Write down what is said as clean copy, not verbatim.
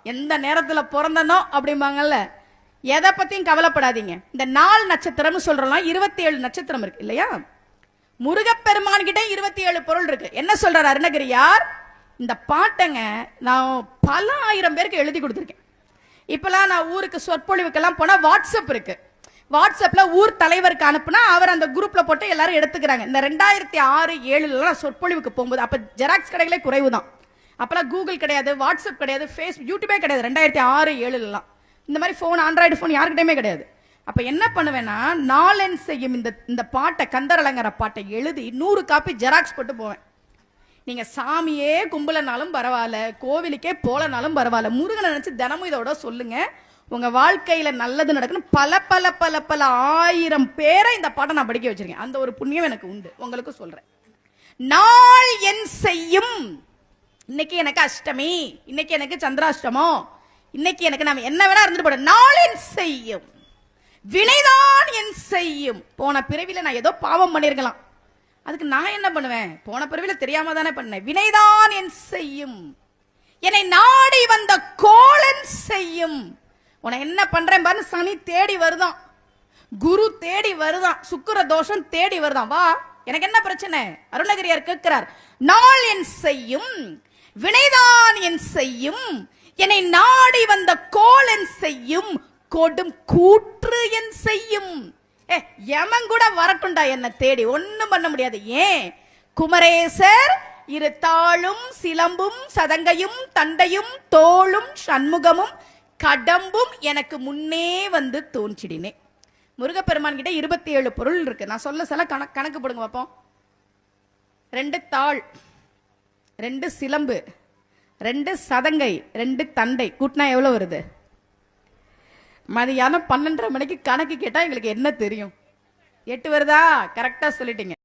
எந்த நேரத்துல பிறந்தனோ அப்படிம்பாங்கல்ல, எதை பத்தியும் கவலைப்படாதீங்க. இந்த 4 நட்சத்திரம் சொல்றோம், 27 நட்சத்திரம் இருக்கு இல்லையா? முருகப்பெருமான் கிட்ட 27 பொருள் இருக்கு. என்ன சொல்றாரு அருணகிரியார்? இந்த பாட்டங்க நான் பல ஆயிரம் பேருக்கு எழுதி கொடுத்துருக்கேன். இப்பெல்லாம் நான் ஊருக்கு சொற்பொழிவுக்கெல்லாம் போனா வாட்ஸ்அப் இருக்கு. வாட்ஸ்அப்ல ஊர் தலைவருக்கு அனுப்புனா அவர் அந்த குரூப்ல போட்டு எல்லாரும் எடுத்துக்கிறாங்க. இந்த 2006-7 சொற்பொழிவுக்கு போகும்போது அப்ப ஜெராக்ஸ் கடைகளே குறைவு தான். அப்பெல்லாம் கூகுள் கிடையாது, வாட்ஸ்அப் கிடையாது, ஃபேஸ்புக், யூடியூபே கிடையாது. 2006-7 இந்த மாதிரி போன், ஆண்ட்ராய்டு போன் யாருக்கிட்டயுமே கிடையாது. அப்ப என்ன பண்ணுவேன்னா, நாளென் செய்யும் இந்த பாட்டை, கந்தரலங்கர பாட்டை எழுதி 100 காப்பி ஜெராக்ஸ் போட்டு போவேன். நீங்க சாமியே கும்பலனாலும் பரவாயில்ல, கோவிலுக்கே போலனாலும் பரவாயில்ல, முருகனை நினைச்சு தினமும் இதோட சொல்லுங்க, உங்க வாழ்க்கையில நல்லது நடக்கணும். பல பல பல பல ஆயிரம் பேரை இந்த பாட்டை நான் படிக்க வச்சிருக்கேன். அந்த ஒரு புண்ணியம் எனக்கு உண்டு, உங்களுக்கு சொல்றேன். நாள் என் செய்யும், இன்னைக்கு எனக்கு அஷ்டமி, இன்னைக்கு எனக்கு சந்திராஷ்டமம், இன்னைக்கு எனக்கு நான் என்ன வேணா இருந்துட்டு போட, நாள் என் செய்யும், வினைதான் என் செய்யும். போன பிறவில நான் ஏதோ பாவம் பண்ணிருக்கலாம், அதுக்கு நான் என்ன பண்ணுவேன்? போன பிறவில தெரியாம தானே பண்ணேன். வினைதான் என் செய்யும், என்னை நாடி வந்த கோலன் செய்யும். உன என்ன பண்றேன் பாரு, சனி தேடி வருதான், குரு தேடி வருதான், சுக்கிர தோஷம் தேடி வருதான், வா எனக்கு என்ன பிரச்சனை? அருணகிரியார் கேட்கிறார். நாள் என் செய்யும், வினைதான் என் செய்யும், என்னை நாடி வந்த கோலன் செய்யும், கொடும் கூற்று என் செய்யும். யமன் கூட வரட்டுண்டா என்ன தேடி, ஒண்ணும் பண்ண முடியாது. ஏன்? குமரேசர் இரு தாளும் சிலம்பும் சதங்கையும் தண்டையும் தோளும் சண்முகமும் கடம்பும் எனக்கு முன்னே வந்து தோன்றிடினே. முருகப்பெருமான் கிட்ட 27 பொருள் இருக்கு. நான் சொல்ல சில கணக்கு போடுங்க பார்ப்போம். 2 தாள், 2 சிலம்பு, 2 சதங்கை, 2 தண்டை, கூட்டினா எவ்வளவு வருது? மதியானம் 12:30 மணிக்கு கணக்கு கேட்டா எங்களுக்கு என்ன தெரியும்? 8 வருதா? கரெக்டா சொல்லிட்டீங்க.